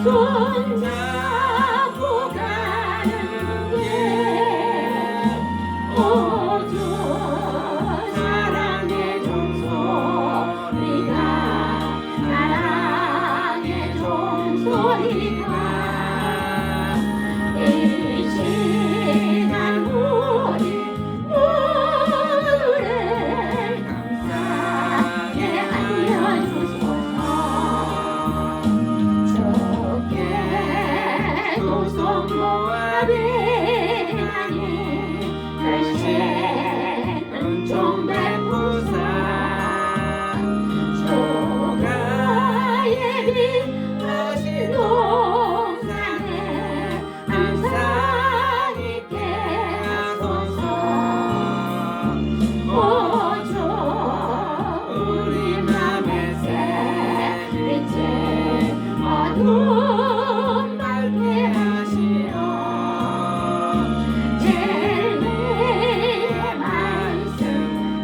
손잡고 가는 길 오주 사랑의 종소리가 사랑의 종소리가 이 시간 우리 모두를 감사하게 알려주소서. 주께도 성모하되 하니 글쎄 은총 베푸사 주가 예비하신 동산에 항상 있게 하소서. 오주 우리 맘의 새 빛을 어둠 밝게 하시어 진리의 말씀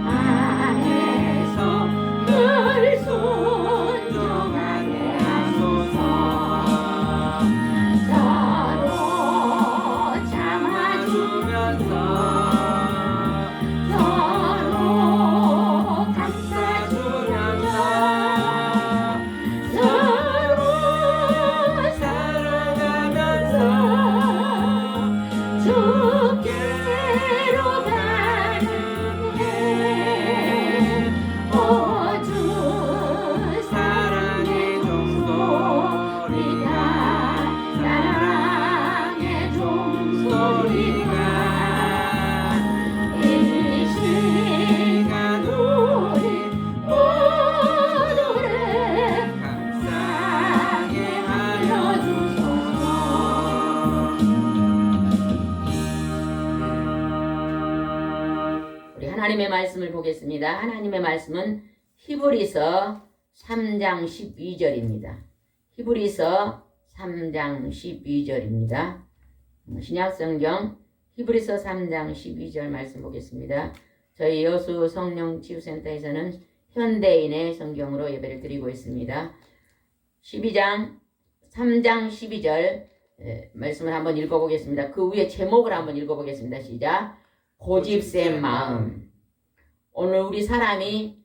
안에서 늘 순종하게 하소서. 서로 참아주면서 서로 감싸주면서 서로 사랑하면서 주께로 가는 길 오주 사랑의 종소리가 사랑의 종소리가 이 시간 우리 모두를 감사하게 하여주소서. 우리 하나님의 말씀을 보겠습니다. 하나님의 말씀은 히브리서 3장 12절입니다. 히브리서 3장 12절입니다. 신약성경 히브리서 3장 12절 말씀 보겠습니다. 저희 여수 성령치유센터에서는 현대인의 성경으로 예배를 드리고 있습니다. 3장 12절 말씀을 한번 읽어보겠습니다. 그 위에 제목을 한번 읽어보겠습니다. 시작. 고집센 마음. 오늘 우리 사람이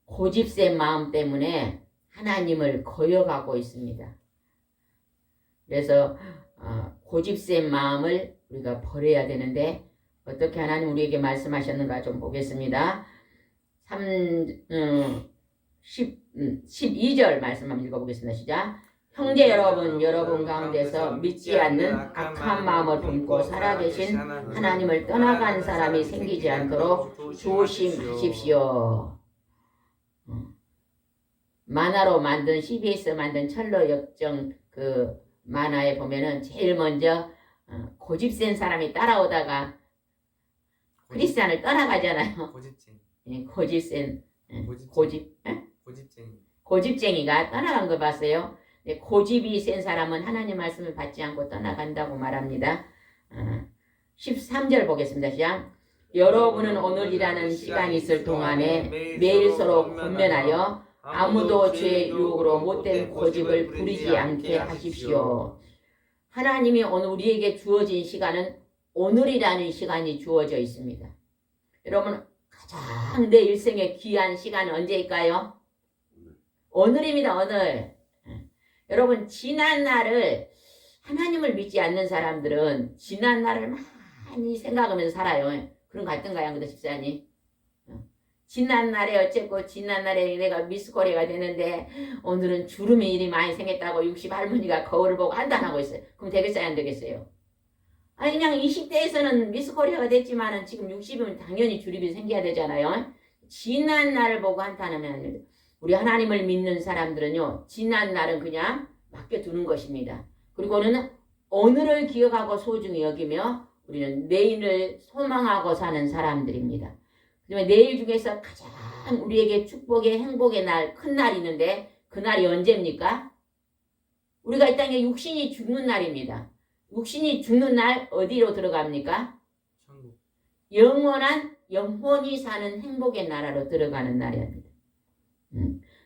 고집센 마음 때문에 하나님을 거역하고 있습니다. 그래서 고집센 마음을 우리가 버려야 되는데 어떻게 하나님 우리에게 말씀하셨는가 좀 보겠습니다. 12절 말씀 한번 읽어보겠습니다. 시작. 형제 여러분 가운데서 믿지 않는 악한 마음을 품고 살아계신 하나님을 떠나간 사람이 생기지 않도록 조심하십시오. 만화로 만든 CBS 만든 철로 역정 그 만화에 보면은 제일 먼저 고집센 사람이 따라오다가 크리스찬을 떠나가잖아요. 고집쟁이. 고집쟁이가 떠나간 거 봤어요. 고집이 센 사람은 하나님 말씀을 받지 않고 떠나간다고 말합니다. 13절 보겠습니다. 시작. 여러분은 오늘이라는 시간이 있을 동안에 매일 서로 권면하여 아무도 죄의 유혹으로 못된 고집을 부리지 않게 하십시오. 하나님이 오늘 우리에게 주어진 시간은 오늘이라는 시간이 주어져 있습니다. 여러분 가장 내 일생에 귀한 시간은 언제일까요? 오늘입니다. 오늘. 여러분 지난 날을 하나님을 믿지 않는 사람들은 지난 날을 많이 생각하면서 살아요. 그런 거 같던가요? 근데 집사님 지난 날에 어쨌고 지난 날에 내가 미스코리아가 되는데 오늘은 주름이 일이 많이 생겼다고 60 할머니가 거울을 보고 한탄하고 있어요. 그럼 되겠어요? 안 되겠어요? 아니 그냥 20대에서는 미스코리아가 됐지만은 지금 60이면 당연히 주름이 생겨야 되잖아요. 지난 날을 보고 한탄하면 안 돼요. 우리 하나님을 믿는 사람들은요. 지난 날은 그냥 맡겨두는 것입니다. 그리고는 오늘을 기억하고 소중히 여기며 우리는 내일을 소망하고 사는 사람들입니다. 그러면 내일 중에서 가장 우리에게 축복의 행복의 날, 큰 날이 있는데 그 날이 언제입니까? 우리가 이 땅에 육신이 죽는 날입니다. 육신이 죽는 날 어디로 들어갑니까? 천국. 영원한 영혼이 사는 행복의 나라로 들어가는 날입니다.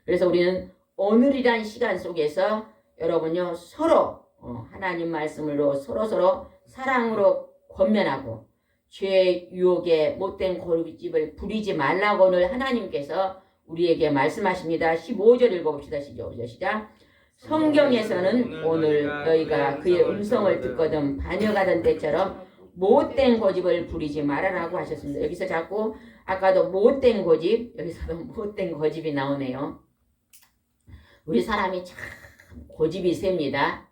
그래서 우리는 오늘이란 시간 속에서 여러분요 서로 하나님 말씀으로 서로 사랑으로 권면하고 죄의 유혹에 못된 고집을 부리지 말라고 오늘 하나님께서 우리에게 말씀하십니다. 15절 읽어봅시다. 시작. 성경에서는 오늘 너희가 그의 음성을 듣거든 반역하던 때처럼 못된 고집을 부리지 말아라고 하셨습니다. 여기서 자꾸 아까도 못된 고집, 여기서도 못된 고집이 나오네요. 우리 사람이 참 고집이 셉니다.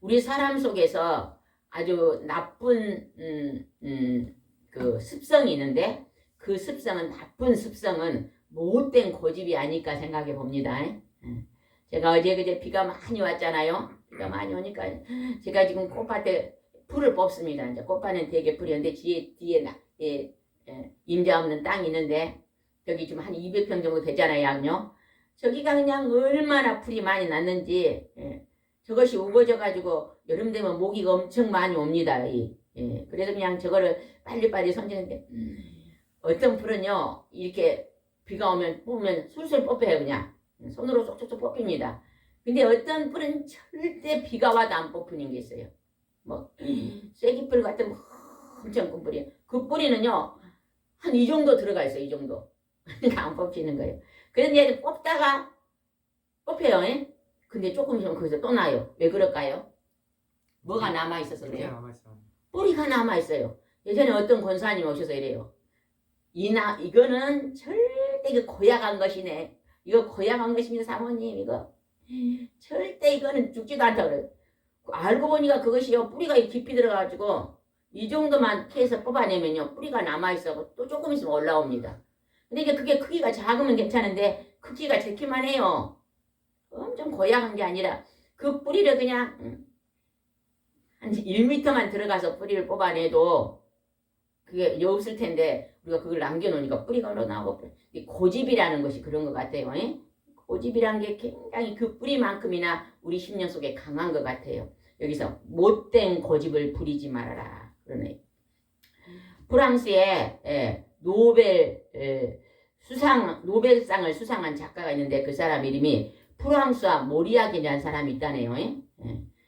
우리 사람 속에서 아주 나쁜 그 습성이 있는데 그 습성은 나쁜 습성은 못된 고집이 아닐까 생각해 봅니다. 제가 어제 그제 비가 많이 왔잖아요. 비가 많이 오니까 제가 지금 꽃밭에 풀을 뽑습니다. 이제 꽃밭은 되게 풀이었는데 뒤에 임자 없는 땅이 있는데 저기 좀 한 200평 정도 되잖아요. 양요. 저기가 그냥 얼마나 풀이 많이 났는지 저것이 우거져 가지고 여름 되면 모기가 엄청 많이 옵니다. 그래서 그냥 저거를 빨리빨리 손질했는데 어떤 풀은요 이렇게 비가 오면 뽑으면 술술 뽑혀요. 그냥 손으로 쏙쏙쏙 뽑힙니다. 근데 어떤 풀은 절대 비가 와도 안 뽑히는 게 있어요. 뭐 쐐기풀 같은 엄청 큰 뿌리. 그 뿌리는요 한 이 정도 들어가 있어요. 이 정도. 그러니까 안 뽑히는 거예요. 그런데 뽑다가 뽑혀요. 근데 조금 있으면 거기서 또 나요. 왜 그럴까요? 뭐가 남아있어서 그래요? 뿌리가 남아있어요. 예전에 어떤 권사님 오셔서 이래요. 이거는 절대 그 고약한 것이네. 이거 고약한 것입니다. 사모님 이거. 절대 이거는 죽지도 않다 그래요. 알고 보니까 그것이요. 뿌리가 깊이 들어가지고 이 정도만 캐서 뽑아내면요. 뿌리가 남아있어. 또 조금 있으면 올라옵니다. 근데 이게 그게 크기가 작으면 괜찮은데 크기가 작기만 해요. 엄청 고약한 게 아니라 그 뿌리를 그냥 한 1m만 들어가서 뿌리를 뽑아내도 그게 없을 텐데 우리가 그걸 남겨놓으니까 뿌리가 나오고 고집이라는 것이 그런 것 같아요. 고집이라는 게 굉장히 그 뿌리만큼이나 우리 심령 속에 강한 것 같아요. 여기서 못된 고집을 부리지 말아라 그러네요. 프랑스에 노벨상을 수상한 작가가 있는데 그 사람 이름이 프랑스와 모리아게라는 사람이 있다네요.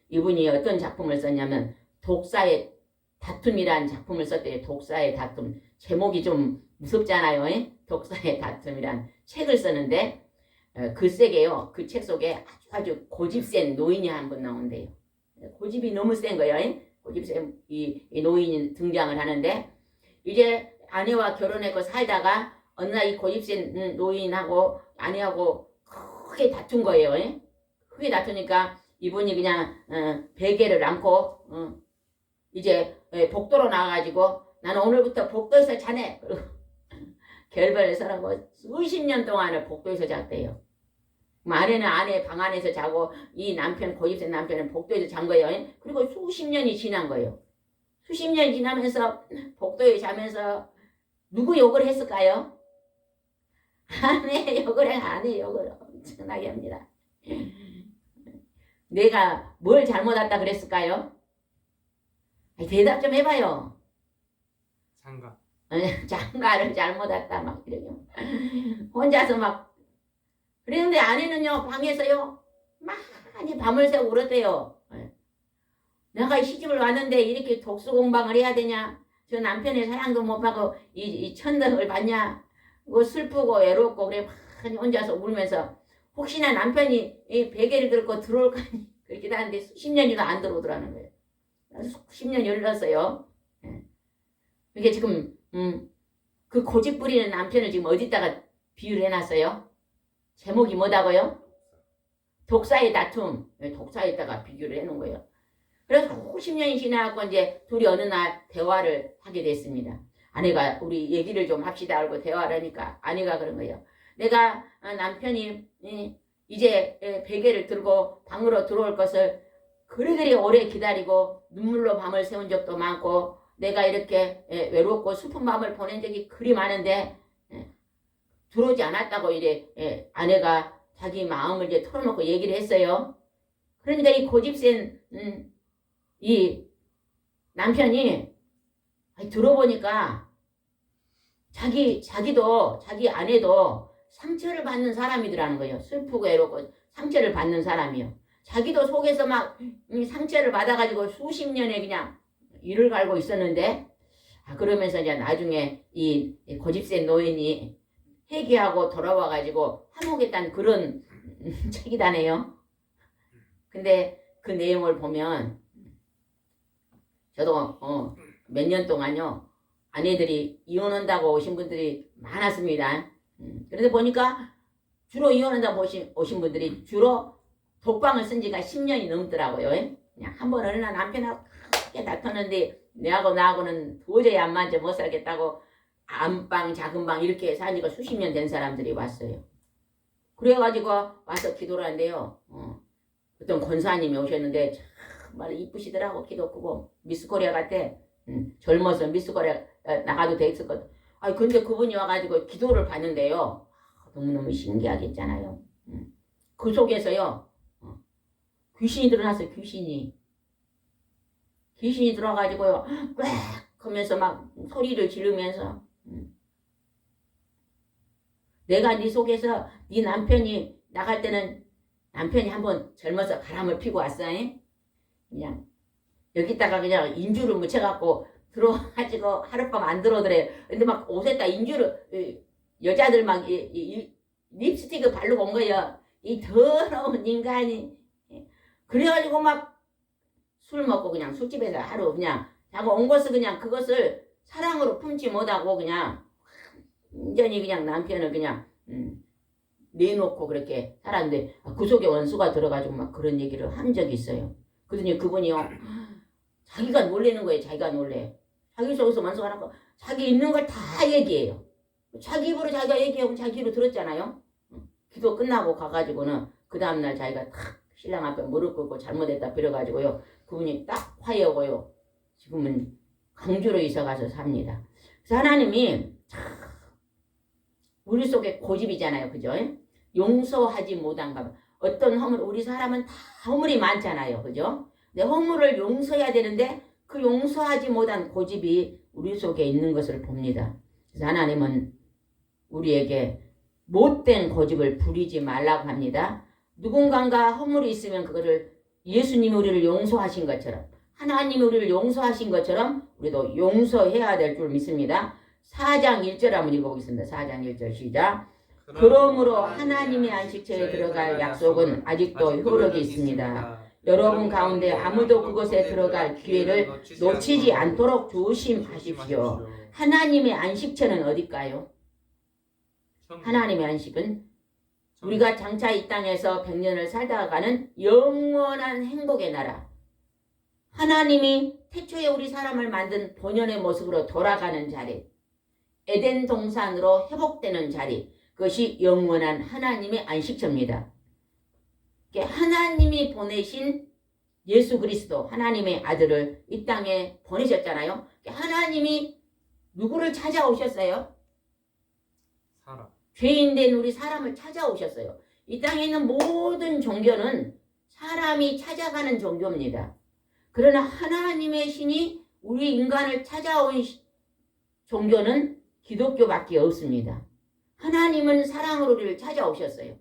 이분이 어떤 작품을 썼냐면 독사의 다툼이라는 작품을 썼대요. 독사의 다툼. 제목이 좀 무섭잖아요. 독사의 다툼이란 책을 썼는데 글쎄게요. 그 책 속에 아주 고집 센 노인이 한 분 나온대요. 고집이 너무 센 거예요. 고집 센 이 노인이 등장을 하는데 이제 아내와 결혼했고 살다가 어느 날 이 고집 센 노인하고 아내하고 크게 다툰 거예요. 크게 다투니까 이분이 그냥 베개를 안고 이제 복도로 나가가지고 나는 오늘부터 복도에서 자네. 그리고 결별을 서라고 수십 년 동안을 복도에서 잤대요. 아내는 아내 방 안에서 자고 이 남편 고집센 남편은 복도에서 잔 거예요. 그리고 수십 년이 지난 거예요. 수십 년이 지나면서 복도에 자면서 누구 욕을 했을까요? 아내 욕을 해. 아내 욕을 엄청나게 합니다. 내가 뭘 잘못했다 그랬을까요? 대답 좀 해봐요. 장가를 잘못했다 막 이러죠. 혼자서 막 그랬는데 아내는요 방에서요 많이 밤을 새고 울었대요. 내가 시집을 왔는데 이렇게 독수 공방을 해야 되냐? 저 남편의 사랑도 못 받고 이 천덕을 받냐? 뭐 슬프고 외롭고 그래 많이 혼자서 울면서 혹시나 남편이 이 베개를 들고 들어올까 그렇게 하는데 수십 년이나 안 들어오더라는 거예요. 수십 년이 흘렀어요. 이게 지금 그 고집 부리는 남편을 지금 어디다가 비유를 해놨어요? 제목이 뭐다고요? 독사의 다툼. 독사에다가 비교를 해놓은 거예요. 그래서 50년이 지나고 이제 둘이 어느 날 대화를 하게 됐습니다. 아내가 우리 얘기를 좀 합시다 하고 대화를 하니까 아내가 그런 거예요. 내가 남편이 이제 베개를 들고 방으로 들어올 것을 그리 오래 기다리고 눈물로 밤을 새운 적도 많고 내가 이렇게 외롭고 슬픈 밤을 보낸 적이 그리 많은데 들어오지 않았다고 이래 아내가 자기 마음을 이제 털어놓고 얘기를 했어요. 그러니까 이 고집센 이 남편이 들어보니까 자기도 자기 아내도 상처를 받는 사람이더라는 거예요. 슬프고 외롭고 상처를 받는 사람이요. 자기도 속에서 막 상처를 받아가지고 수십 년에 그냥 이를 갈고 있었는데, 그러면서 이제 나중에 이 고집센 노인이 회개하고 돌아와가지고 화목했다는 그런 책이다네요. 근데 그 내용을 보면 저도 몇 년 동안요 아내들이 이혼한다고 오신 분들이 많았습니다. 그런데 보니까 주로 이혼한다고 오신 분들이 주로 독방을 쓴 지가 10년이 넘더라고요. 그냥 한 번 어느 날 남편하고 크게 다퉜는데 내하고 나하고는 도저히 안 맞아 못 살겠다고 안방 작은 방 이렇게 산 지가 수십 년 된 사람들이 왔어요. 그래가지고 와서 기도를 한대요. 어떤 권사님이 오셨는데 정말 이쁘시더라고. 기도 크고 미스코리아 같아. 젊어서 미스코리아 나가도 돼 있었거든. 근데 그분이 와가지고 기도를 받는데요. 너무너무 신기하겠잖아요. 그 속에서요 귀신이 드러났어요. 귀신이 들어가지고요 꽥 하면서 막 소리를 지르면서 내가 네 속에서 네 남편이 나갈 때는 남편이 한번 젊어서 바람을 피고 왔어. 그냥 여기다가 그냥 인주를 묻혀갖고 들어가지고 하룻밤 안 들어오더래. 근데 막 옷에다 인주를 여자들 막 립스틱을 바르고 온 거예요. 이 더러운 인간이. 그래가지고 막 술 먹고 그냥 술집에서 하루 그냥 자고 온 것을 그냥 그것을 사랑으로 품지 못하고 그냥 완전히 그냥 남편을 그냥 내놓고 그렇게 살았는데 그 속에 원수가 들어가지고 막 그런 얘기를 한 적이 있어요. 그러더니 그분이요 자기가 놀래는 거예요. 자기가 놀래. 자기 속에서 원수가 나고 자기 있는 걸 다 얘기해요. 자기 입으로 자기가 얘기하고 자기 입으로 들었잖아요. 기도 끝나고 가가지고는 그 다음날 자기가 탁 신랑 앞에 무릎 꿇고 잘못했다 빌어가지고요 그분이 딱 화해하고요 지금은 강주로 이사가서 삽니다. 그래서 하나님이 우리 속에 고집이잖아요. 그죠? 용서하지 못한 것. 어떤 허물, 우리 사람은 다 허물이 많잖아요. 그죠? 근데 허물을 용서해야 되는데 그 용서하지 못한 고집이 우리 속에 있는 것을 봅니다. 그래서 하나님은 우리에게 못된 고집을 부리지 말라고 합니다. 누군가가 허물이 있으면 그거를 예수님이 우리를 용서하신 것처럼 하나님이 우리를 용서하신 것처럼 우리도 용서해야 될 줄 믿습니다. 4장 1절 한번 읽어보겠습니다. 4장 1절 시작. 그러므로 하나님의 안식처에 들어갈 약속은 아직도 효력이 있습니다. 여러분 가운데 아무도 그곳에 들어갈 기회를 놓치지 않도록 조심하십시오. 하나님의 안식처는 어딜까요? 하나님의 안식은 우리가 장차 이 땅에서 100년을 살다가 가는 영원한 행복의 나라. 하나님이 태초에 우리 사람을 만든 본연의 모습으로 돌아가는 자리. 에덴 동산으로 회복되는 자리. 그것이 영원한 하나님의 안식처입니다. 하나님이 보내신 예수 그리스도 하나님의 아들을 이 땅에 보내셨잖아요. 하나님이 누구를 찾아오셨어요? 사람. 죄인된 우리 사람을 찾아오셨어요. 이 땅에 있는 모든 종교는 사람이 찾아가는 종교입니다. 그러나 하나님의 신이 우리 인간을 찾아온 종교는 기독교밖에 없습니다. 하나님은 사랑으로 우리를 찾아오셨어요.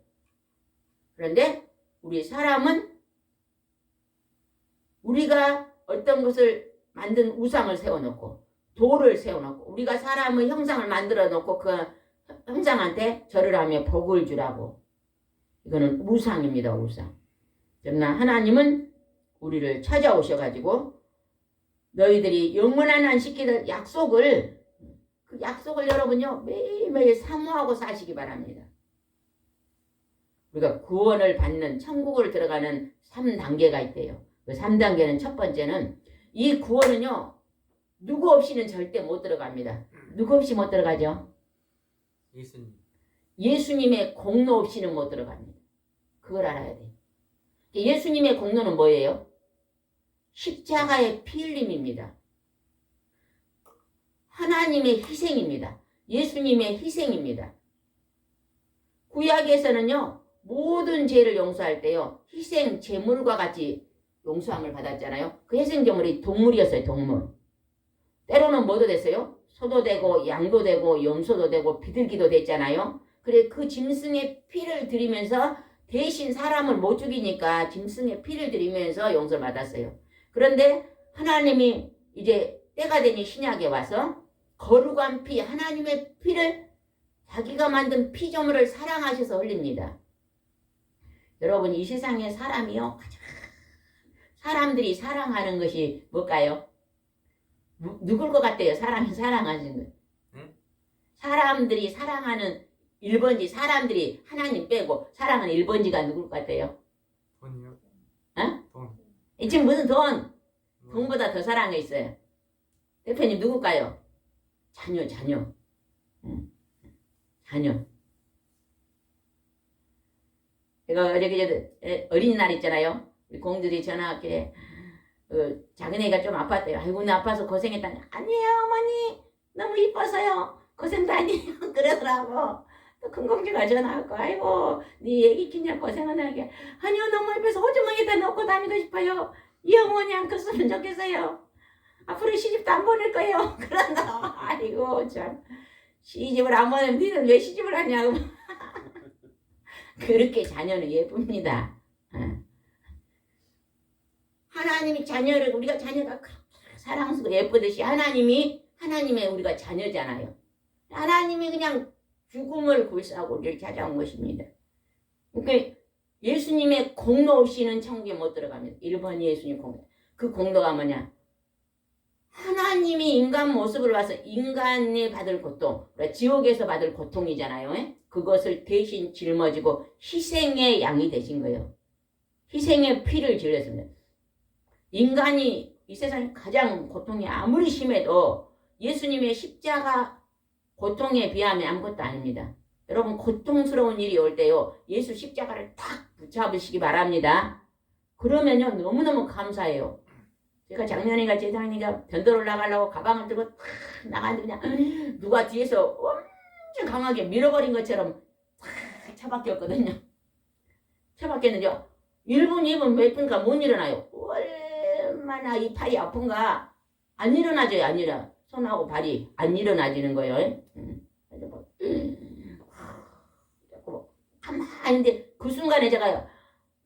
그런데 우리 사람은 우리가 어떤 것을 만든 우상을 세워놓고 돌을 세워놓고 우리가 사람의 형상을 만들어 놓고 그 형상한테 절을 하며 복을 주라고. 이거는 우상입니다. 우상. 그러나 하나님은 우리를 찾아오셔가지고 너희들이 영원한 안식기를 약속을 그 약속을 여러분요 매일매일 사모하고 사시기 바랍니다. 우리가 구원을 받는 천국을 들어가는 3단계가 있대요. 그 3단계는 첫 번째는 이 구원은요 누구 없이는 절대 못 들어갑니다. 누구 없이 못 들어가죠? 예수님. 예수님의 공로 없이는 못 들어갑니다. 그걸 알아야 돼. 예수님의 공로는 뭐예요? 십자가의 피 흘림입니다. 하나님의 희생입니다. 예수님의 희생입니다. 구약에서는요 모든 죄를 용서할 때요 희생 제물과 같이 용서함을 받았잖아요. 그 희생 제물이 동물이었어요. 동물. 때로는 뭐도 됐어요? 소도 되고 양도 되고 염소도 되고 비둘기도 됐잖아요. 그래 그 짐승의 피를 드리면서 대신 사람을 못 죽이니까 짐승의 피를 들이면서 용서를 받았어요. 그런데 하나님이 이제 때가 되니 신약에 와서 거룩한 피, 하나님의 피를 자기가 만든 피조물을 사랑하셔서 흘립니다. 여러분, 이 세상에 사람이요, 사람들이 사랑하는 것이 뭘까요? 누굴 것 같아요? 사람이 사랑하는 거. 응? 사람들이 사랑하는 1번지, 사람들이 하나님 빼고 사랑하는 1번지가 누굴 것 같아요? 돈이요? 어? 돈. 지금 무슨 돈? 돈보다 더 사랑해 있어요. 대표님 누굴까요? 자녀. 자녀. 제가 어저께 어린이날 있잖아요. 우리 공들이 전화할게 작은애가 좀 아팠대요. 아이고 나 아파서 고생했다니. 아니에요 어머니, 너무 이뻐서요, 고생도 아니에요 그러더라고. 또 큰 공주가 전화하고, 아이고 네 애기 키냐 고생은 하게. 아니요 너무 이뻐서 호주머니에다 넣고 다니고 싶어요. 이 어머니 안 컸으면 좋겠어요. 앞으로 시집도 안 보낼 거예요 그런다. 아이고 참, 시집을 안 보내면 니는 왜 시집을 하냐고. 그렇게 자녀는 예쁩니다. 하나님이 자녀를, 우리가 자녀가 그렇게 사랑스럽고 예쁘듯이 하나님의 우리가 자녀잖아요. 하나님이 그냥 죽음을 굴사하고 우리를 찾아온 것입니다. 그러니까 예수님의 공로 없이는 천국에 못 들어갑니다. 1번 예수님 공로. 그 공로가 뭐냐? 하나님이 인간 모습을 와서 인간이 받을 고통, 그러니까 지옥에서 받을 고통이잖아요. 그것을 대신 짊어지고 희생의 양이 되신 거예요. 희생의 피를 질렸습니다. 인간이 이 세상에 가장 고통이 아무리 심해도 예수님의 십자가 고통에 비하면 아무것도 아닙니다. 여러분, 고통스러운 일이 올 때요, 예수 십자가를 탁 붙잡으시기 바랍니다. 그러면요 너무너무 감사해요. 제가 작년인가 재작년인가 변도를 나가려고 가방을 들고 탁 나갔는데 그냥 누가 뒤에서 엄청 강하게 밀어버린 것처럼 탁 처박혔거든요. 처박혔는데요 1분 2분 몇 분가 못 일어나요. 얼마나 이 팔이 아픈가. 안 일어나져요. 안 일어나. 손하고 발이 안 일어나지는 거예요. 그래서 가만히 있는데 그 순간에 제가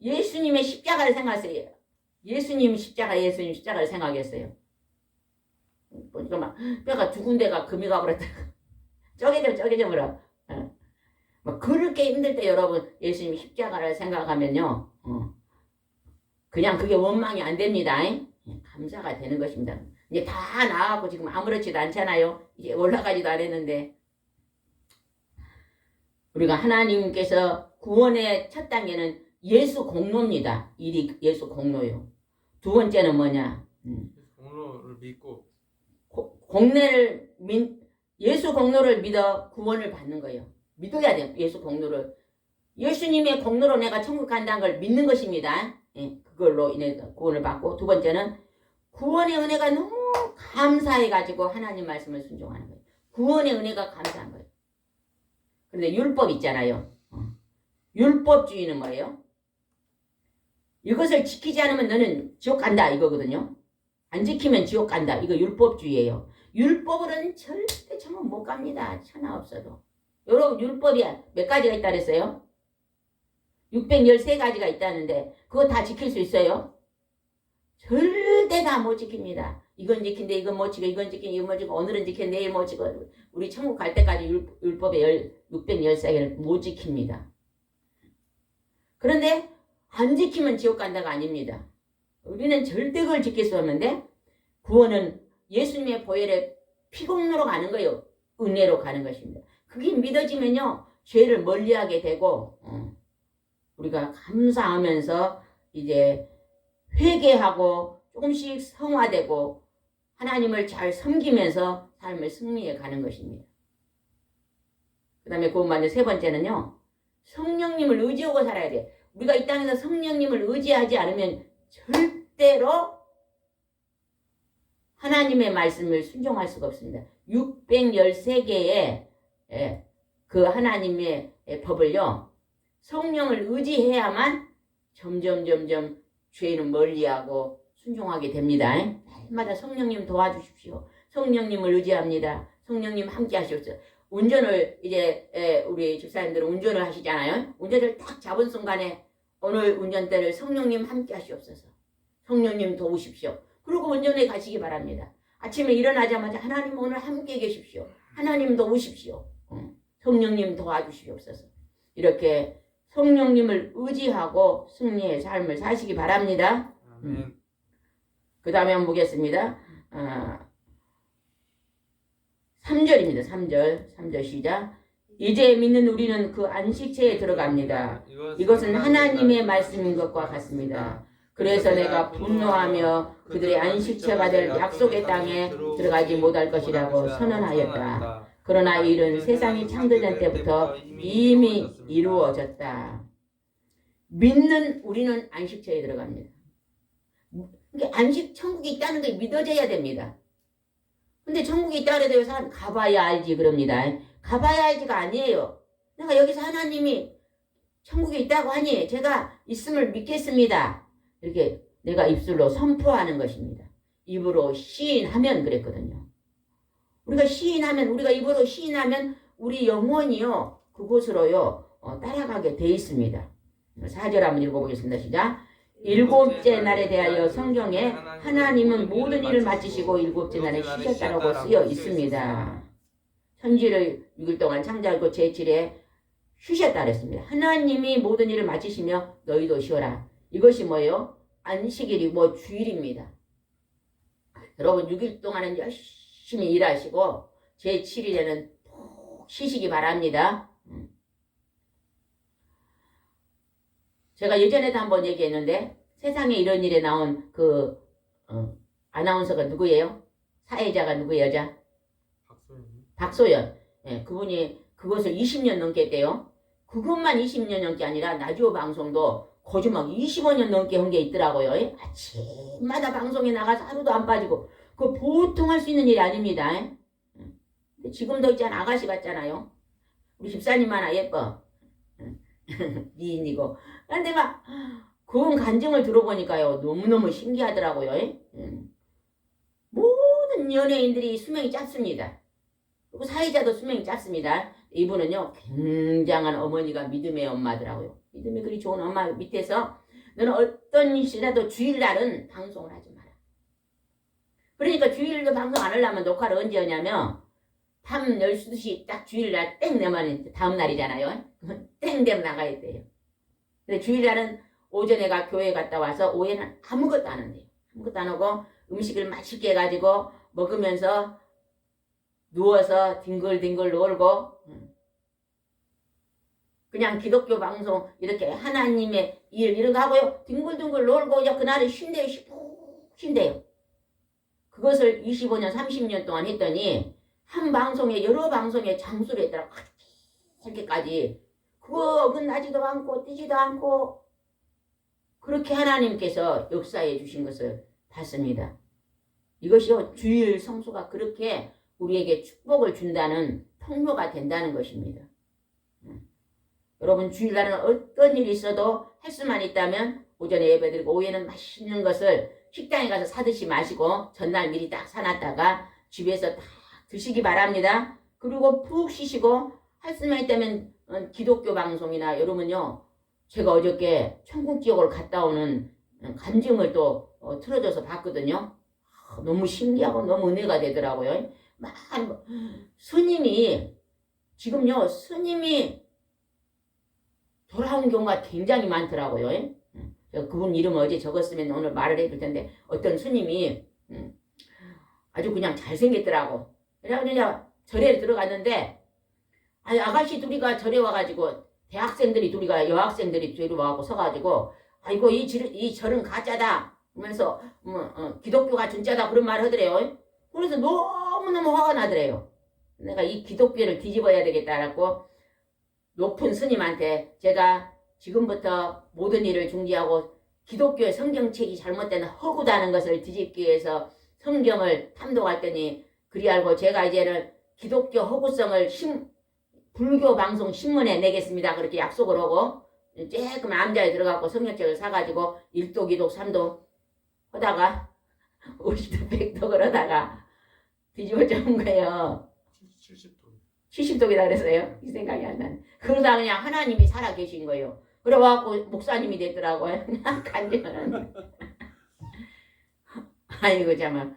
예수님의 십자가를 생각했어요. 예수님 십자가를 생각했어요. 보니까 막 뼈가 두 군데가 금이 가버렸다. 쪼개져 버려. 막 그렇게 힘들 때 여러분 예수님 십자가를 생각하면요, 그냥 그게 원망이 안 됩니다. 감사가 되는 것입니다. 이제 다 나아가고 지금 아무렇지도 않잖아요. 이제 올라가지도 않았는데, 우리가 하나님께서 구원의 첫 단계는 예수 공로입니다. 일이 예수 공로요. 두 번째는 뭐냐? 공로를 믿고 예수 공로를 믿어 구원을 받는 거예요. 믿어야 돼요. 예수 공로를. 예수님의 공로로 내가 천국 간다는 걸 믿는 것입니다. 그걸로 인해 구원을 받고, 두 번째는 구원의 은혜가 너무 감사해가지고 하나님 말씀을 순종하는 거예요. 구원의 은혜가 감사한 거예요. 그런데 율법 있잖아요. 율법주의는 뭐예요? 이것을 지키지 않으면 너는 지옥 간다 이거거든요. 안 지키면 지옥 간다. 이거 율법주의예요. 율법으로는 절대 천국 못 갑니다. 천하 없어도. 여러분, 율법이 몇 가지가 있다 그랬어요? 613가지가 있다는데 그거 다 지킬 수 있어요? 절대 다 못 지킵니다. 이건 지킨데 이건 못 지키고, 이건 지키고, 이건 못 지키고, 오늘은 지켜 내일 못 지키고. 우리 천국 갈 때까지 율법의 613개를 못 지킵니다. 그런데 안 지키면 지옥 간다가 아닙니다. 우리는 절대 그걸 지킬 수 없는데, 구원은 예수님의 보혈의 피공로로 가는 거예요. 은혜로 가는 것입니다. 그게 믿어지면요 죄를 멀리하게 되고, 우리가 감사하면서 이제 회개하고 조금씩 성화되고 하나님을 잘 섬기면서 삶을 승리해 가는 것입니다. 그 다음에 구원받는 세 번째는요, 성령님을 의지하고 살아야 돼요. 우리가 이 땅에서 성령님을 의지하지 않으면 절대로 하나님의 말씀을 순종할 수가 없습니다. 613개의 그 하나님의 법을요, 성령을 의지해야만 점점 죄는 멀리하고 순종하게 됩니다. 날마다 성령님 도와주십시오. 성령님을 의지합니다. 성령님 함께 하십시오. 운전을 이제 우리 집사님들은 운전을 하시잖아요. 운전을 딱 잡은 순간에 오늘 운전대를 성령님 함께 하시옵소서. 성령님 도우십시오. 그리고 운전에 가시기 바랍니다. 아침에 일어나자마자 하나님 오늘 함께 계십시오. 하나님 도우십시오. 성령님 도와주시옵소서. 이렇게 성령님을 의지하고 승리의 삶을 사시기 바랍니다. 아멘. 그 다음에 한번 보겠습니다. 3절입니다. 3절 시작. 이제 믿는 우리는 그 안식체에 들어갑니다. 이것은 하나님의 말씀인 것과 같습니다. 그래서 내가 분노하며 그들의 안식체가 될 약속의 땅에 들어가지 못할 것이라고 선언하였다. 그러나 이 일은 세상이 창조된 때부터 이미 이루어졌다. 믿는 우리는 안식처에 들어갑니다. 그러니까 안식 천국이 있다는 게 믿어져야 됩니다. 근데 천국이 있다 그래도 사람 가봐야 알지 그럽니다. 가봐야 알지가 아니에요. 내가 여기서 하나님이 천국에 있다고 하니 제가 있음을 믿겠습니다. 이렇게 내가 입술로 선포하는 것입니다. 입으로 시인하면 그랬거든요. 우리가 입으로 시인하면 우리 영혼이요 그곳으로요 따라가게 돼 있습니다. 4절 한번 읽어보겠습니다. 시작. 일곱째 날에 대하여 성경에 하나님은 모든 일을 마치시고 일곱째 날에 쉬셨다라고 쓰여 있습니다. 천지를 6일 동안 창조하고 제7에 쉬셨다 그랬습니다. 하나님이 모든 일을 마치시며 너희도 쉬어라. 이것이 뭐예요? 안식일이 주일입니다. 여러분 6일 동안은 열심히 일하시고 제7일에는 푹 쉬시기 바랍니다. 제가 예전에도 한번 얘기했는데 세상에 이런 일에 나온 아나운서가 누구예요? 사회자가 누구예요? 여자? 박소연. 예, 그분이 그것을 20년 넘게 했대요. 그것만 20년 넘게 아니라 라디오 방송도 거의 막 25년 넘게 한 게 있더라고요. 아침마다 방송에 나가서 하루도 안 빠지고 그거 보통 할 수 있는 일이 아닙니다. 근데 지금도 있잖아. 아가씨 같잖아요. 우리 집사님 하나 예뻐. 미인이고. 근데 막 그런 간증을 들어보니까요 너무너무 신기하더라고요. 모든 연예인들이 수명이 짧습니다. 그리고 사회자도 수명이 짧습니다. 이분은요 굉장한 어머니가 믿음의 엄마더라고요. 믿음이 그리 좋은 엄마 밑에서 너는 어떤 일이라도 주일날은 방송을 하지 마라. 그러니까 주일도 방송 안 하려면 녹화를 언제 하냐면 밤 12시 딱 주일날 땡 되면 다음 날이잖아요. 땡 되면 나가야 돼요. 근데 주일날은 오전에 교회 갔다 와서 오후에는 아무것도 안 한대요. 아무것도 안 하고 음식을 맛있게 해가지고 먹으면서 누워서 뒹굴뒹굴 놀고 그냥 기독교 방송 이렇게 하나님의 일 이런 거 하고요. 뒹굴뒹굴 놀고 그날은 쉰대요. 쉰대요. 그것을 25년 30년 동안 했더니 한 방송에 여러 방송에 장수를 했더라고. 이렇게까지 그거 어긋나지도 않고 뛰지도 않고 그렇게 하나님께서 역사해 주신 것을 봤습니다. 이것이요 주일 성수가 그렇게 우리에게 축복을 준다는 통로가 된다는 것입니다. 여러분 주일날은 어떤 일이 있어도 할 수만 있다면 오전에 예배드리고 오후에는 맛있는 것을 식당에 가서 사드시 마시고 전날 미리 딱 사놨다가 집에서 딱 드시기 바랍니다. 그리고 푹 쉬시고 할 수만 있다면 기독교 방송이나 여러분요 제가 어저께 천국 지옥을 갔다 오는 간증을 또 틀어줘서 봤거든요. 너무 신기하고 너무 은혜가 되더라고요. 스님이 지금요 스님이 돌아온 경우가 굉장히 많더라고요. 그분 이름 어제 적었으면 오늘 말을 해줄 텐데 어떤 스님이 아주 그냥 잘생겼더라고. 그래가지고 그냥 절에 들어갔는데 아가씨 둘이가 절에 와가지고 대학생들이 둘이가 여학생들이 데려와갖고 서가지고 아이고 이 절은 가짜다 하면서 기독교가 진짜다 그런 말 하더래요. 그래서 너무너무 화가 나더래요. 내가 이 기독교를 뒤집어야 되겠다라고 높은 스님한테 제가 지금부터 모든 일을 중지하고 기독교의 성경책이 잘못된 허구다는 것을 뒤집기 위해서 성경을 탐독했더니 그리 알고 제가 이제는 기독교 허구성을 불교 방송 신문에 내겠습니다. 그렇게 약속을 하고 조금 암자에 들어가고 성경책을 사가지고 1독, 2독, 3독 하다가 50독, 100독을 하다가 뒤집어져 온 거예요. 70독. 70독이라 그랬어요. 이 생각이 안 나네. 그러다 그냥 하나님이 살아 계신 거예요. 그래갖고 목사님이 됐더라고요. 그냥 간증하는. 아이고 참아.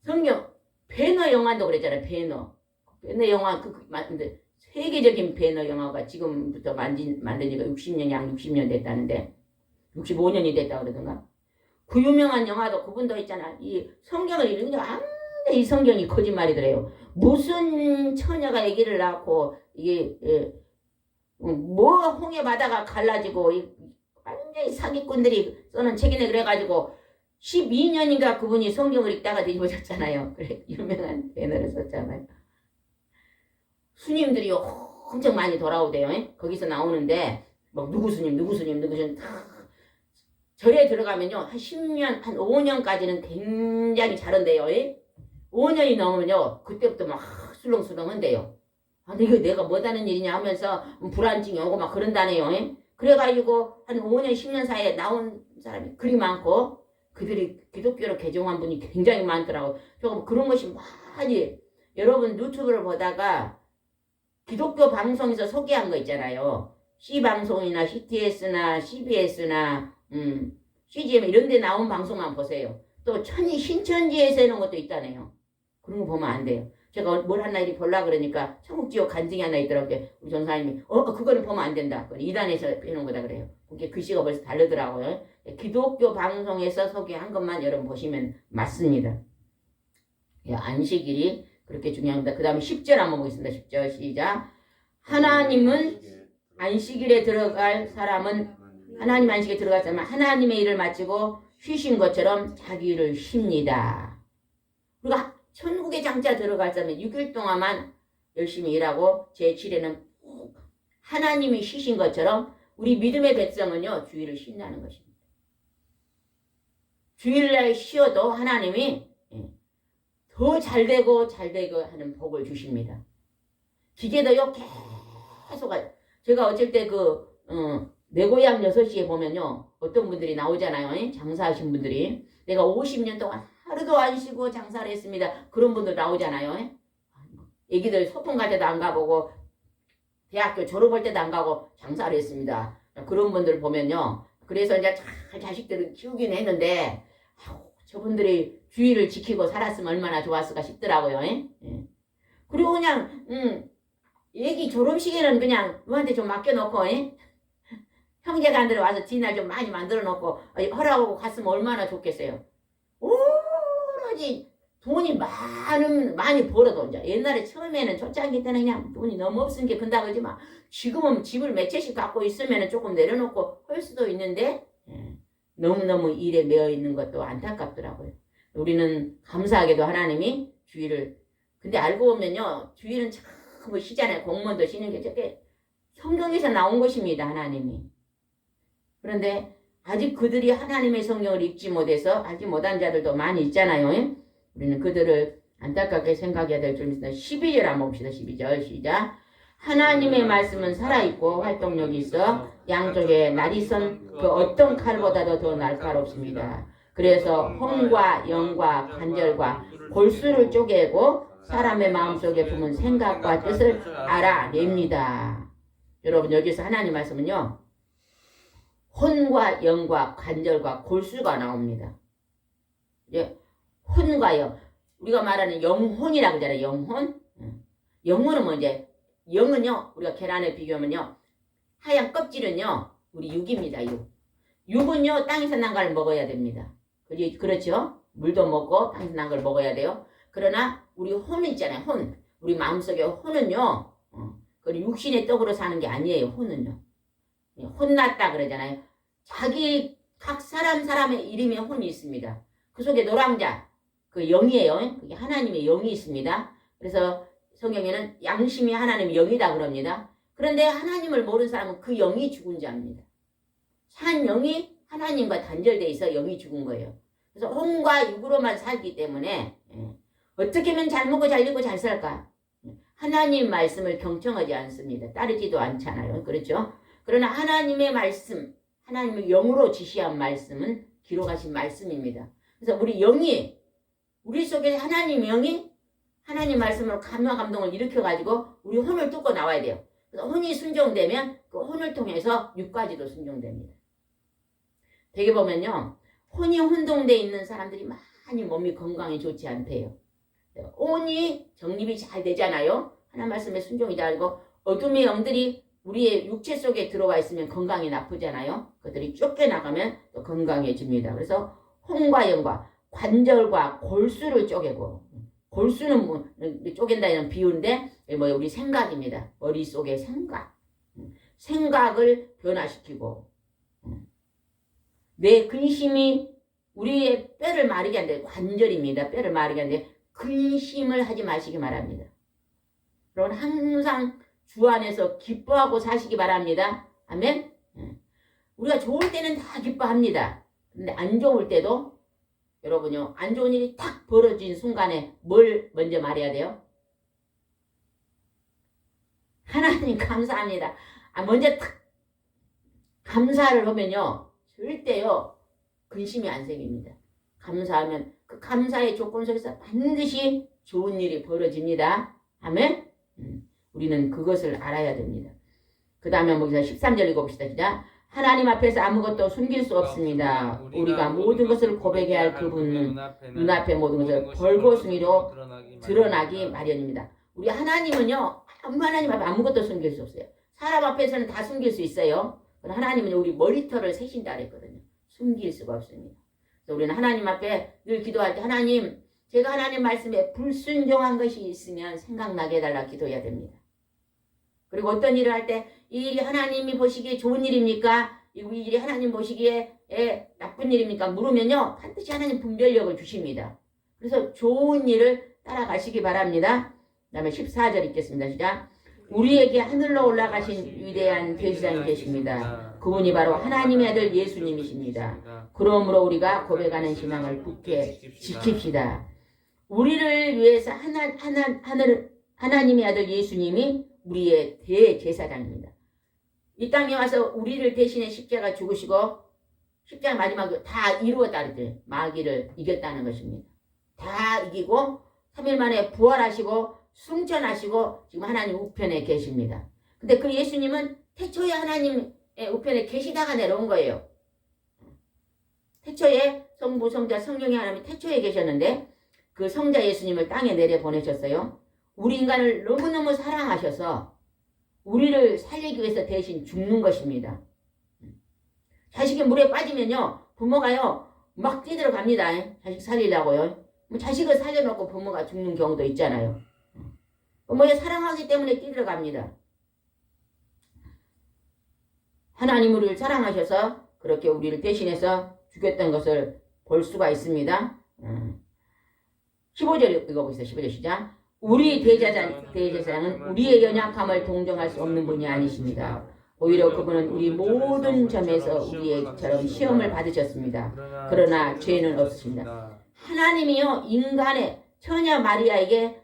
성경 배너 영화도 그랬잖아요. 배너 영화 근데 세계적인 배너 영화가 지금부터 만든 지가 60년이 약 60년 됐다는데 65년이 됐다 그러던가. 그 유명한 영화도 그분도 있잖아. 이 성경을 읽는 아무데 이 성경이 거짓말이더래요. 무슨 처녀가 아기를 낳고 이게 뭐 홍해 바다가 갈라지고 완전히 사기꾼들이 써는 책이네 그래가지고 12년인가 그분이 성경을 읽다가 뒤집어졌잖아요. 그래 유명한 배너를 썼잖아요. 스님들이 엄청 많이 돌아오대요. 거기서 나오는데 막 누구 스님 절에 들어가면요 한 10년 한 5년까지는 굉장히 잘한대요. 5년이 넘으면요 그때부터 막 술렁술렁한대요. 아, 근데 이거 내가 뭐하는 일이냐 하면서 불안증이 오고 막 그런다네요. 그래가지고 한 5년 10년 사이에 나온 사람이 그리 많고 그들이 기독교로 개종한 분이 굉장히 많더라고. 조금 그런 것이 많이 여러분 유튜브를 보다가 기독교 방송에서 소개한 거 있잖아요. C방송이나 CTS나 CBS나 CGM 이런 데 나온 방송만 보세요. 또 신천지에서 해놓은 것도 있다네요. 그런 거 보면 안 돼요. 제가 뭘 하나 이리 보려고 그러니까 천국지옥 간증이 하나 있더라고요. 우리 전사님이 그거는 보면 안 된다. 이단에서 해놓은 거다 그래요. 그게 글씨가 벌써 다르더라고요. 기독교 방송에서 소개한 것만 여러분 보시면 맞습니다. 안식일이 그렇게 중요합니다. 그 다음에 10절 한번 보겠습니다. 10절 시작. 하나님은 안식일에 들어갈 사람은 하나님 안식에 들어갈 사람은 하나님의 일을 마치고 쉬신 것처럼 자기 일을 쉽니다. 우리가 천국의 장자 들어갈 사람은 6일 동안만 열심히 일하고 제7일에는 하나님이 쉬신 것처럼 우리 믿음의 백성은요 주일을 쉰다는 것입니다. 주일날 쉬어도 하나님이 더 잘되고 하는 복을 주십니다. 기계도요 계속 제가 어쩔 때 내 고향 6시에 보면요 어떤 분들이 나오잖아요. 장사하신 분들이 내가 50년 동안 하루도 안 쉬고 장사를 했습니다. 그런 분들 나오잖아요. 애기들 소풍 갈 때도 안 가보고 대학교 졸업할 때도 안 가고 장사를 했습니다. 그런 분들 보면요. 그래서 이제 잘 자식들을 키우긴 했는데 저분들이 주의를 지키고 살았으면 얼마나 좋았을까 싶더라고요. 그리고 그냥 애기 졸업식에는 그냥 누구한테 좀 맡겨놓고 형제가 안 들어와서 디날 좀 많이 만들어 놓고 허락하고 갔으면 얼마나 좋겠어요. 오로지 돈이 많이 벌어도 이제 옛날에 처음에는 초창기 때는 그냥 돈이 너무 없은 게 근다 그러지만 지금은 집을 몇 채씩 갖고 있으면 조금 내려놓고 할 수도 있는데 너무너무 일에 매여 있는 것도 안타깝더라고요. 우리는 감사하게도 하나님이 주일을 근데 알고 보면요 주일은 참 쉬잖아요. 공무원도 쉬는 게 저게 성경에서 나온 것입니다. 하나님이. 그런데 아직 그들이 하나님의 성경을 읽지 못해서 알지 못한 자들도 많이 있잖아요. 우리는 그들을 안타깝게 생각해야 될 줄 믿습니다. 12절 한번 봅시다. 12절 시작. 하나님의 말씀은 살아있고 활동력이 있어 양쪽에 날이 선 그 어떤 칼보다도 더 날카롭습니다. 그래서 혼과 영과 관절과 골수를 쪼개고 사람의 마음속에 품은 생각과 뜻을 알아냅니다. 여러분 여기서 하나님 말씀은요. 혼과 영과 관절과 골수가 나옵니다. 혼과 영. 우리가 말하는 영혼이라고 하잖아요. 영혼. 영혼은 뭐지? 영은요. 우리가 계란에 비교하면요. 하얀 껍질은요. 우리 육입니다. 육. 육은요. 땅에서 난 걸 먹어야 됩니다. 그렇죠? 물도 먹고 땅에서 난 걸 먹어야 돼요. 그러나 우리 혼 있잖아요. 혼. 우리 마음속에 혼은요. 그 육신의 떡으로 사는 게 아니에요. 혼은요. 혼났다 그러잖아요. 각 사람의 이름에 혼이 있습니다. 그 속에 노랑자 그 영이에요. 그게 하나님의 영이 있습니다. 그래서 성경에는 양심이 하나님의 영이다 그럽니다. 그런데 하나님을 모르는 사람은 그 영이 죽은 자입니다. 산 영이 하나님과 단절되어 있어 영이 죽은 거예요. 그래서 혼과 육으로만 살기 때문에 어떻게 하면 잘 먹고 잘 입고 잘 살까? 하나님 말씀을 경청하지 않습니다. 따르지도 않잖아요. 그렇죠? 그러나 하나님의 말씀, 하나님의 영으로 지시한 말씀은 기록하신 말씀입니다. 그래서 우리 속에 하나님 영이 하나님 말씀으로 감화 감동을 일으켜가지고 우리 혼을 뚫고 나와야 돼요. 그래서 혼이 순종되면 그 혼을 통해서 육까지도 순종됩니다. 되게 보면요. 혼이 혼동돼 있는 사람들이 많이 몸이 건강에 좋지 않대요. 혼이 정립이 잘 되잖아요. 하나님 말씀에 순종이 잘되고 어둠의 영들이 우리의 육체 속에 들어와 있으면 건강이 나쁘잖아요. 그들이 쫓겨나가면 또 건강해집니다. 그래서 혼과 영과 관절과 골수를 쪼개고 골수는 뭐 쪼갠다는 비유인데 뭐 우리 생각입니다. 머릿속의 생각을 변화시키고 내 근심이 우리의 뼈를 마르게 하는데 관절입니다. 뼈를 마르게 하는데 근심을 하지 마시기 바랍니다. 여러분 항상 주 안에서 기뻐하고 사시기 바랍니다. 아멘. 우리가 좋을 때는 다 기뻐합니다. 근데 안 좋을 때도 여러분요 안 좋은 일이 탁 벌어진 순간에 뭘 먼저 말해야 돼요? 하나님 감사합니다. 먼저 탁 감사를 하면요 절대요 근심이 안 생깁니다. 감사하면 그 감사의 조건 속에서 반드시 좋은 일이 벌어집니다. 아멘. 우리는 그것을 알아야 됩니다. 그 다음에 13절 읽어봅시다. 시작. 하나님 앞에서 아무것도 숨길 수 없습니다. 우리가 모든 것을 고백해야 할 그분은 눈앞에 모든 것을 벌거숭이로 드러나기 마련입니다. 우리 하나님은요 하나님 앞에 아무것도 숨길 수 없어요. 사람 앞에서는 다 숨길 수 있어요. 그러나 하나님은 우리 머리털을 세신다 그랬거든요. 숨길 수가 없습니다. 그래서 우리는 하나님 앞에 늘 기도할 때 하나님 제가 하나님 말씀에 불순종한 것이 있으면 생각나게 해달라 기도해야 됩니다. 그리고 어떤 일을 할 때 이 일이 하나님이 보시기에 좋은 일입니까? 이 일이 하나님 보시기에 나쁜 일입니까? 물으면요 반드시 하나님 분별력을 주십니다. 그래서 좋은 일을 따라가시기 바랍니다. 그 다음에 14절 읽겠습니다. 시작. 우리에게 하늘로 올라가신 위대한 대제사장이 계십니다. 그분이 바로 하나님의 아들 예수님이십니다. 그러므로 우리가 고백하는 신앙을 굳게 지킵시다. 우리를 위해서 하나님의 아들 예수님이 우리의 대제사장입니다. 이 땅에 와서 우리를 대신해 십자가 죽으시고 십자가 마지막으로 다 이루었다 그랬더니 마귀를 이겼다는 것입니다. 다 이기고 3일 만에 부활하시고 승천하시고 지금 하나님 우편에 계십니다. 근데 그 예수님은 태초에 하나님의 우편에 계시다가 내려온 거예요. 태초에 성부, 성자, 성령의 하나님이 태초에 계셨는데 그 성자 예수님을 땅에 내려보내셨어요. 우리 인간을 너무너무 사랑하셔서 우리를 살리기 위해서 대신 죽는 것입니다. 자식이 물에 빠지면요 부모가요 막 뛰들어갑니다. 자식 살리려고요. 자식을 살려놓고 부모가 죽는 경우도 있잖아요. 부모를 사랑하기 때문에 뛰들어갑니다. 하나님 우리를 사랑하셔서 그렇게 우리를 대신해서 죽였던 것을 볼 수가 있습니다. 15절 읽어보세요. 15절 시작. 우리 대제사장은 우리의 연약함을 동정할 수 없는 분이 아니십니다. 오히려 그분은 우리 모든 점에서 우리처럼 시험을 받으셨습니다. 그러나 죄는 없으십니다. 하나님이요 인간의 처녀 마리아에게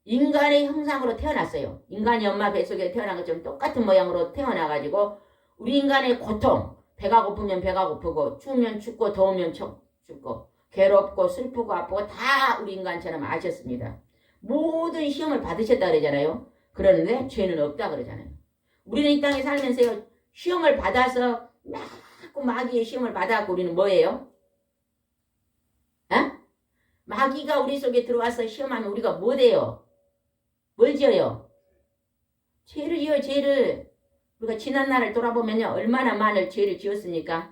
인간의 형상으로 태어났어요. 인간이 엄마 뱃속에 태어난 것처럼 똑같은 모양으로 태어나가지고 우리 인간의 고통, 배가 고프면 배가 고프고 추우면 춥고 더우면 춥고 괴롭고 슬프고 아프고 다 우리 인간처럼 아셨습니다. 모든 시험을 받으셨다 그러잖아요. 그러는데 죄는 없다 그러잖아요. 우리는 이 땅에 살면서요 시험을 받아서 자꾸 마귀의 시험을 받아갖고 우리는 뭐예요? 마귀가 우리 속에 들어와서 시험하면 우리가 뭐 돼요? 뭘 지어요? 죄를 지어요. 죄를. 우리가 지난 날을 돌아보면요 얼마나 많은 죄를 지었습니까?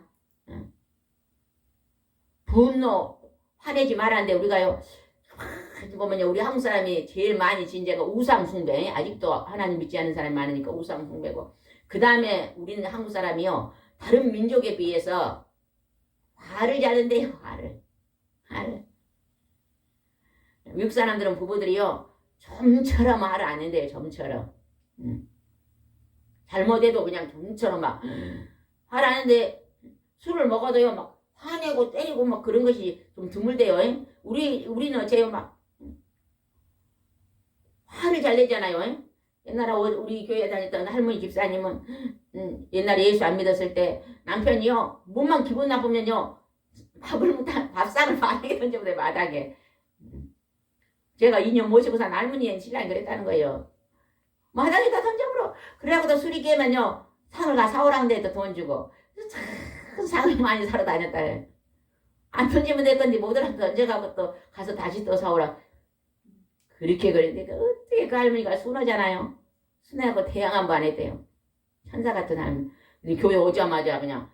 분노 화내지 말았는데 우리가요 보면요 우리 한국 사람이 제일 많이 진 죄가 우상 숭배. 아직도 하나님 믿지 않는 사람이 많으니까 우상 숭배고 그 다음에 우리는 한국 사람이요 다른 민족에 비해서 화를 잘 낸대요. 화를. 미국 사람들은 부부들이요 좀처럼 화를 안 낸대요. 좀처럼. 잘못해도 그냥 좀처럼 막 화를 안 내는데 술을 먹어도요 막 화내고 때리고 막 그런 것이 좀 드물대요. 우리는 어째요 막 화를 잘 내잖아요. 옛날에 우리 교회 다녔던 할머니 집사님은 옛날에 예수 안 믿었을 때 남편이요 몸만 기분 나쁘면요 밥상을 바닥에 던져버려요. 바닥에. 제가 2년 모시고 산 할머니의 신랑이 그랬다는 거예요. 마당에다 던져버려. 그래갖고도 술이 깨면요 상을 가 사오라는 데도 돈 주고 참 상을 많이 사러 다녔다. 안 던지면 될 건데 못 알아서 던져갖고 또 가서 다시 또 사오라. 그렇게 그랬는데 어떻게 그 할머니가 순하잖아요. 순하고 태양 한 번 안 했대요. 천사 같은 할머니. 근데 교회 오자마자 그냥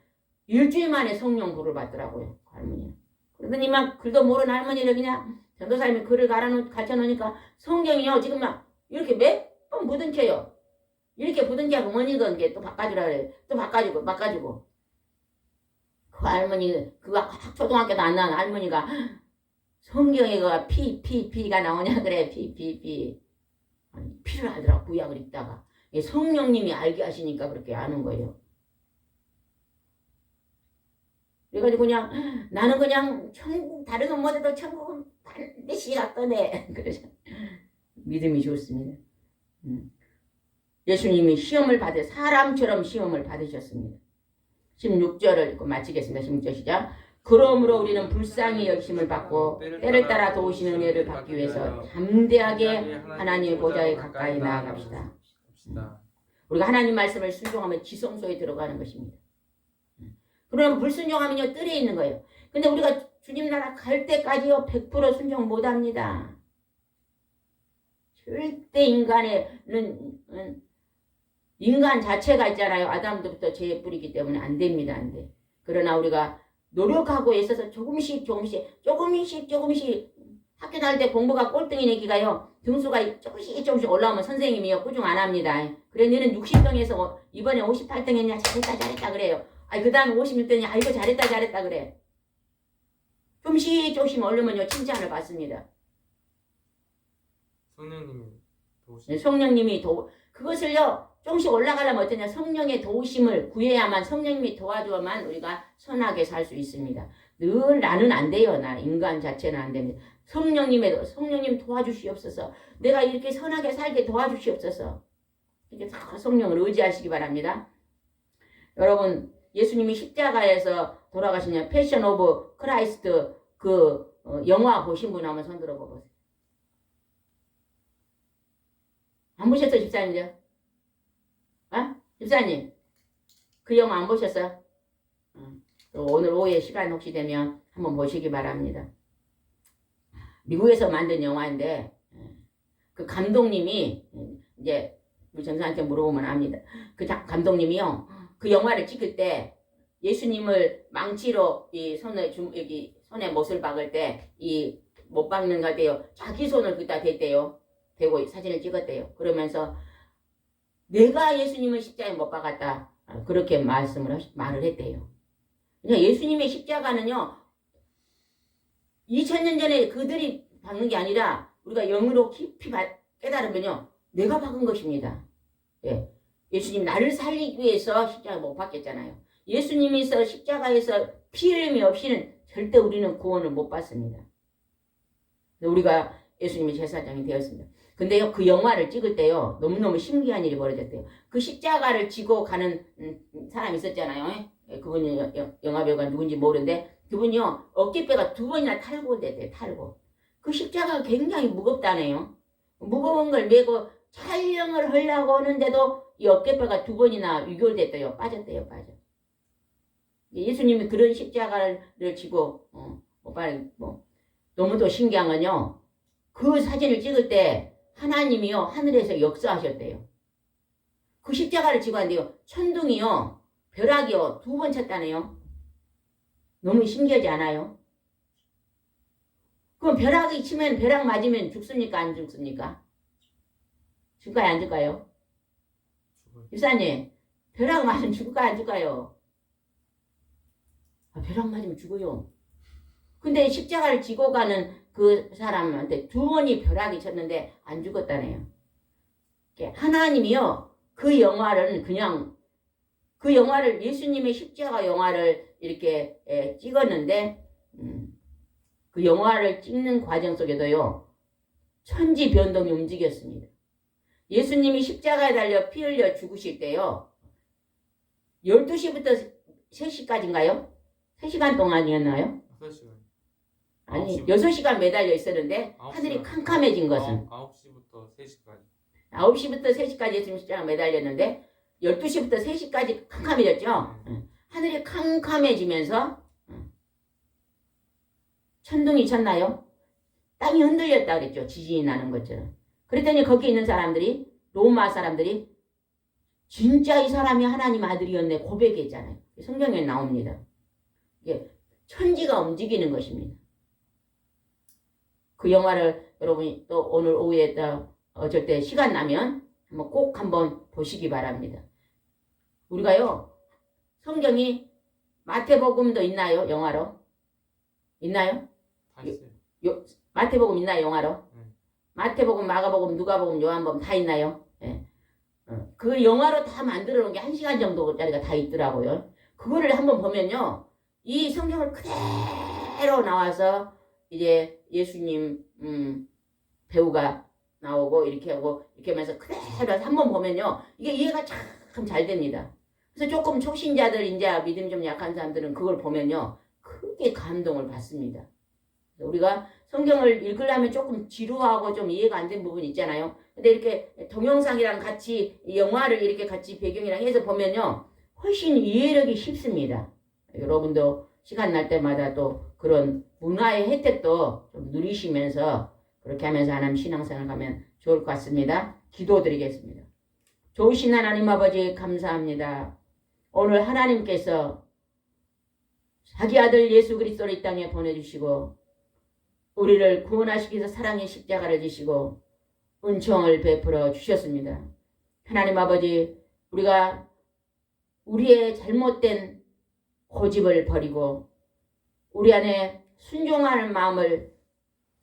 일주일 만에 성령 불을 받더라고요. 그 할머니. 그러더니 막 글도 모르는 할머니를 그냥 전도사님이 글을 갖춰놓으니까 성경이요 지금 막 이렇게 몇 번 부둥켜요. 이렇게 부둥켜고 못 읽은 게 또 바꿔주라 그래. 또 바꿔주고. 그 할머니 그거 초등학교도 안 나온 할머니가 성경에 그 피가 나오냐 그래. 피. 아니, 피를 알더라고 구약을 읽다가 성령님이 알게 하시니까 그렇게 아는 거예요. 그래가지고 그냥 나는 그냥 천국 다른 건 못해도 천국은 반드시 갔더네. 그래서 믿음이 좋습니다. 예수님이 시험을 사람처럼 시험을 받으셨습니다. 16절을 읽고 마치겠습니다. 16절 시작. 그러므로 우리는 불쌍히 여기심을 받고 때를 따라 도우시는 은혜를 받기 위해서 담대하게 하나님의 보좌에 가까이 나아갑시다. 우리가 하나님 말씀을 순종하면 지성소에 들어가는 것입니다. 그러면 불순종하면요 뜰에 있는 거예요. 근데 우리가 주님 나라 갈 때까지요 100% 순종 못합니다. 절대 인간 자체가 있잖아요. 아담부터 죄의 뿌리기 때문에 안 됩니다. 안 돼. 그러나 우리가 노력하고 있어서 조금씩 학교 다닐 때 공부가 꼴등인 애기가요 등수가 조금씩 올라오면 선생님이요 꾸중 안 합니다. 그래 너는 60등에서 이번에 58등 했냐 잘했다 그래요. 그 다음에 56등이 아이고 잘했다 그래. 조금씩 오르면요 칭찬을 받습니다. 성령님이 그것을요 조금씩 올라가려면 어떠냐 성령의 도우심을 구해야만 성령님이 도와줘야만 우리가 선하게 살 수 있습니다. 늘 나는 안 돼요. 나 인간 자체는 안 됩니다. 성령님 도와주시옵소서. 내가 이렇게 선하게 살게 도와주시옵소서. 이렇게 다 성령을 의지하시기 바랍니다. 여러분 예수님이 십자가에서 돌아가신 패션 오브 크라이스트 영화 보신 분 한번 손 들어보세요. 안 보셨어 집사님이요? 집사님 그 영화 안 보셨어요? 오늘 오후에 시간 혹시 되면 한번 보시기 바랍니다. 미국에서 만든 영화인데 그 감독님이 이제 우리 전사한테 물어보면 압니다. 그 감독님이요 그 영화를 찍을 때 예수님을 망치로 이 손에 못을 박을 때 이 못 박는 것 같아요. 자기 손을 그다 댔대요. 대고 사진을 찍었대요. 그러면서 내가 예수님을 십자가에 못 박았다. 그렇게 말을 했대요. 그냥 예수님의 십자가는요 2000년 전에 그들이 박는 게 아니라 우리가 영으로 깊이 깨달으면요 내가 박은 것입니다. 예수님 나를 살리기 위해서 십자가 못 박겠잖아요. 예수님께서 십자가에서 피 흘림이 없이는 절대 우리는 구원을 못 받습니다. 우리가 예수님의 제사장이 되었습니다. 근데요 그 영화를 찍을 때요 너무너무 신기한 일이 벌어졌대요. 그 십자가를 지고 가는 사람이 있었잖아요. 그분이 영화배우가 누군지 모르는데 그분이요 어깨뼈가 2번이나 탈고됐대요. 탈고. 그 십자가가 굉장히 무겁다네요. 무거운 걸 메고 촬영을 하려고 하는데도 이 어깨뼈가 2번이나 유결됐대요. 빠졌대요. 예수님이 그런 십자가를 지고 너무도 신기한 건요 그 사진을 찍을 때 하나님이요 하늘에서 역사하셨대요. 그 십자가를 지고 왔는데요 천둥이요 벼락이요 2번 쳤다네요. 너무 신기하지 않아요? 그럼 벼락이 치면 벼락 맞으면 죽습니까 안 죽습니까? 죽을까요 안 죽을까요? 집사님 벼락 맞으면 죽을까요 안 죽을까요? 벼락 맞으면 죽어요. 근데 십자가를 지고 가는 그 사람한테 2번이 벼락이 쳤는데 안 죽었다네요. 하나님이요 그 영화를 예수님의 십자가 영화를 이렇게 찍었는데 그 영화를 찍는 과정 속에도요 천지 변동이 움직였습니다. 예수님이 십자가에 달려 피 흘려 죽으실 때요 12시부터 3시까지인가요? 3시간 동안이었나요? 아니 9시. 6시간 매달려 있었는데 9시간. 하늘이 캄캄해진 것은 9시부터 3시까지. 9시부터 3시까지 예수님 십자가 매달렸는데 12시부터 3시까지 캄캄해졌죠. 하늘이 캄캄해지면서 천둥이 쳤나요? 땅이 흔들렸다 그랬죠. 지진이 나는 것처럼. 그랬더니 거기 있는 사람들이 로마 사람들이 진짜 이 사람이 하나님 아들이었네 고백했잖아요. 성경에 나옵니다. 이게 천지가 움직이는 것입니다. 그 영화를 여러분이 또 오늘 오후에 어쩔 때 시간 나면 한번 보시기 바랍니다. 우리가요 성경이 마태복음도 있나요? 영화로? 있나요? 다 있어요. 마태복음 있나요? 영화로? 네. 마태복음, 마가복음, 누가복음, 요한복음 다 있나요? 예. 그 영화로 다 만들어 놓은 게 1시간 정도짜리가 다 있더라고요. 그거를 한번 보면요. 이 성경을 그대로 나와서 이제 예수님 배우가 나오고 이렇게 하고 이렇게 하면서 그대로 한번 보면요. 이게 이해가 참 잘 됩니다. 그래서 조금 초신자들 이제 믿음이 좀 약한 사람들은 그걸 보면요. 크게 감동을 받습니다. 우리가 성경을 읽으려면 조금 지루하고 좀 이해가 안 된 부분 있잖아요. 근데 이렇게 동영상이랑 같이 영화를 이렇게 같이 배경이랑 해서 보면요. 훨씬 이해력이 쉽습니다. 여러분도 시간 날 때마다 또 그런 문화의 혜택도 좀 누리시면서 그렇게 하면서 하나님 신앙생활 가면 좋을 것 같습니다. 기도드리겠습니다. 좋으신 하나님 아버지 감사합니다. 오늘 하나님께서 자기 아들 예수 그리스도를 이 땅에 보내주시고 우리를 구원하시기 위해서 사랑의 십자가를 지시고 은총을 베풀어 주셨습니다. 하나님 아버지 우리가 우리의 잘못된 고집을 버리고 우리 안에 순종하는 마음을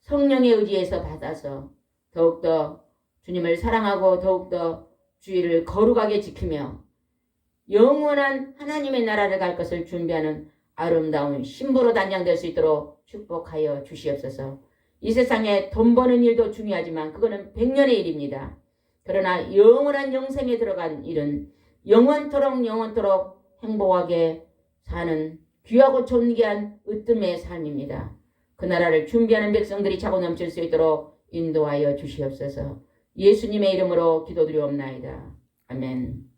성령의 의지에서 받아서 더욱더 주님을 사랑하고 더욱더 주의를 거룩하게 지키며 영원한 하나님의 나라를 갈 것을 준비하는 아름다운 신부로 단장될 수 있도록 축복하여 주시옵소서. 이 세상에 돈 버는 일도 중요하지만 그거는 100년의 일입니다. 그러나 영원한 영생에 들어간 일은 영원토록 행복하게 사는 귀하고 존귀한 으뜸의 삶입니다. 그 나라를 준비하는 백성들이 차고 넘칠 수 있도록 인도하여 주시옵소서. 예수님의 이름으로 기도드리옵나이다. 아멘.